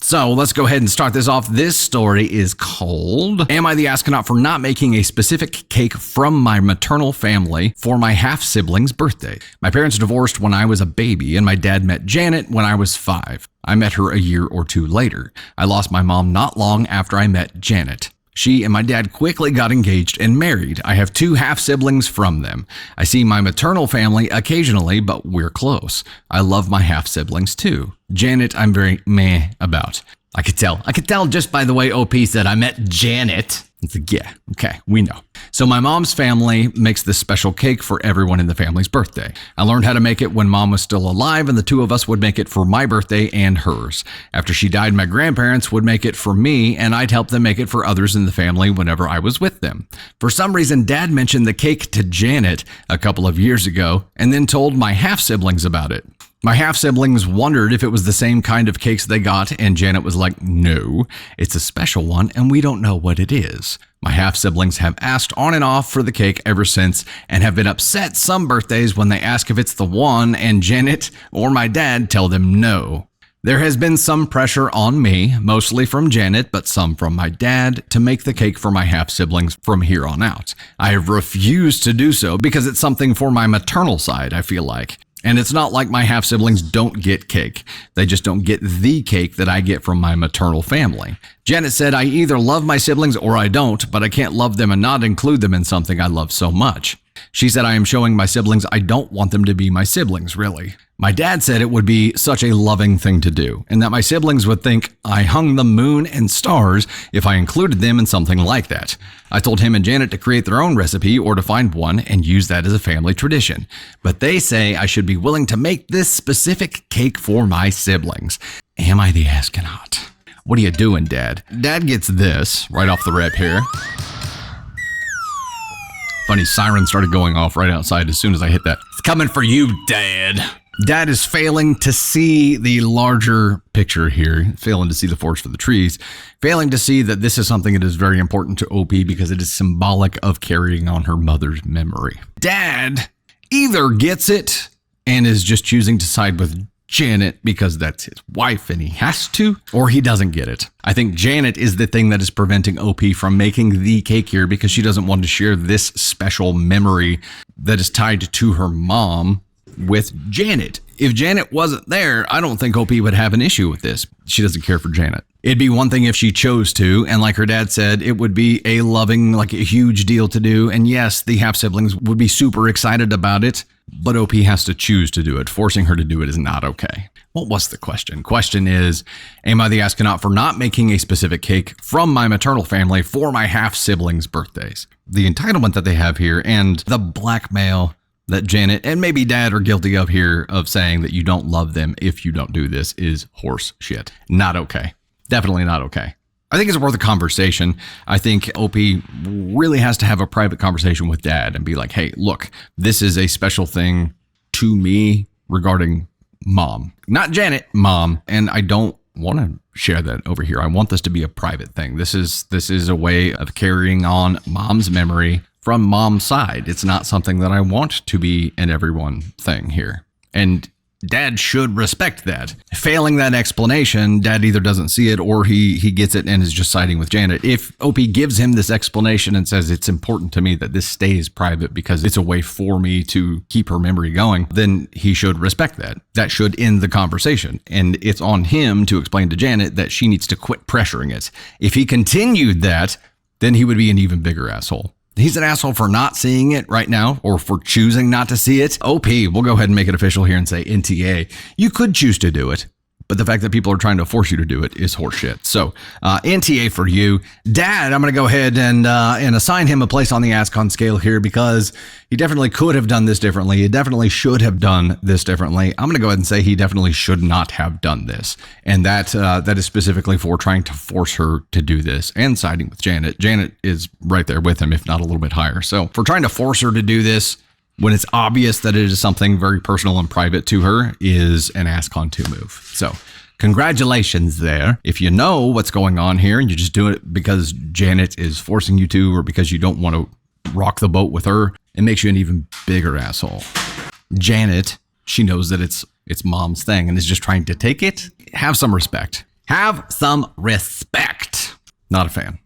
So let's go ahead and start this off. This story is called, Am I the Astronaut for Not Making a Specific Cake from My Maternal Family for My Half-Sibling's Birthday? My parents divorced when I was a baby, and my dad met Janet when I was 5. I met her a year or 2 later. I lost my mom not long after I met Janet. She and my dad quickly got engaged and married. I have 2 half-siblings from them. I see my maternal family occasionally, but we're close. I love my half-siblings too. Janet, I'm very meh about. I could tell just by the way OP said, I met Janet. It's like, yeah, okay, we know. So my mom's family makes this special cake for everyone in the family's birthday. I learned how to make it when mom was still alive, and the 2 of us would make it for my birthday and hers. After she died, my grandparents would make it for me, and I'd help them make it for others in the family whenever I was with them. For some reason, Dad mentioned the cake to Janet a couple of years ago, and then told my half-siblings about it. My half-siblings wondered if it was the same kind of cakes they got, and Janet was like, no, it's a special one, and we don't know what it is. My half-siblings have asked on and off for the cake ever since, and have been upset some birthdays when they ask if it's the one, and Janet or my dad tell them no. There has been some pressure on me, mostly from Janet, but some from my dad, to make the cake for my half-siblings from here on out. I have refused to do so because it's something for my maternal side, I feel like. And it's not like my half-siblings don't get cake. They just don't get the cake that I get from my maternal family. Janet said I either love my siblings or I don't, but I can't love them and not include them in something I love so much. She said I am showing my siblings I don't want them to be my siblings, really. My dad said it would be such a loving thing to do, and that my siblings would think I hung the moon and stars if I included them in something like that. I told him and Janet to create their own recipe or to find one and use that as a family tradition. But they say I should be willing to make this specific cake for my siblings. Am I the astronaut? What are you doing, Dad? Dad gets this right off the rip here. Funny, siren started going off right outside as soon as I hit that. It's coming for you, Dad. Dad is failing to see the larger picture here, failing to see the forest for the trees, failing to see that this is something that is very important to OP because it is symbolic of carrying on her mother's memory. Dad either gets it and is just choosing to side with Janet because that's his wife and he has to, or he doesn't get it. I think Janet is the thing that is preventing OP from making the cake here because she doesn't want to share this special memory that is tied to her mom with Janet. If Janet wasn't there, I don't think OP would have an issue with this. She doesn't care for Janet. It'd be one thing if she chose to, and like her dad said, it would be a loving, like a huge deal to do. And yes, the half-siblings would be super excited about it, but OP has to choose to do it. Forcing her to do it is not okay. What was the question? Question is, am I the astronaut for not making a specific cake from my maternal family for my half-siblings' birthdays? The entitlement that they have here and the blackmail that Janet and maybe Dad are guilty of here of saying that you don't love them if you don't do this is horse shit. Not okay. Definitely not okay. I think it's worth a conversation. I think OP really has to have a private conversation with Dad and be like, hey, look, this is a special thing to me regarding Mom. Not Janet, Mom. And I don't want to share that over here. I want this to be a private thing. This is a way of carrying on Mom's memory from Mom's side. It's not something that I want to be an everyone thing here. And Dad should respect that. Failing that explanation, Dad either doesn't see it or he gets it and is just siding with Janet. If OP gives him this explanation and says it's important to me that this stays private because it's a way for me to keep her memory going, then he should respect that. That should end the conversation. And it's on him to explain to Janet that she needs to quit pressuring it. If he continued that, then he would be an even bigger asshole. He's an asshole for not seeing it right now or for choosing not to see it. OP, we'll go ahead and make it official here and say NTA. You could choose to do it, but the fact that people are trying to force you to do it is horseshit. So NTA for you. Dad, I'm going to go ahead and assign him a place on the ASCON scale here because he definitely could have done this differently. He definitely should have done this differently. I'm going to go ahead and say he definitely should not have done this. And that is specifically for trying to force her to do this and siding with Janet. Janet is right there with him, if not a little bit higher. So for trying to force her to do this, when it's obvious that it is something very personal and private to her, is an ASCON 2 move. So congratulations there. If you know what's going on here and you just do it because Janet is forcing you to or because you don't want to rock the boat with her, it makes you an even bigger asshole. Janet, she knows that it's Mom's thing and is just trying to take it. Have some respect. Have some respect. Not a fan.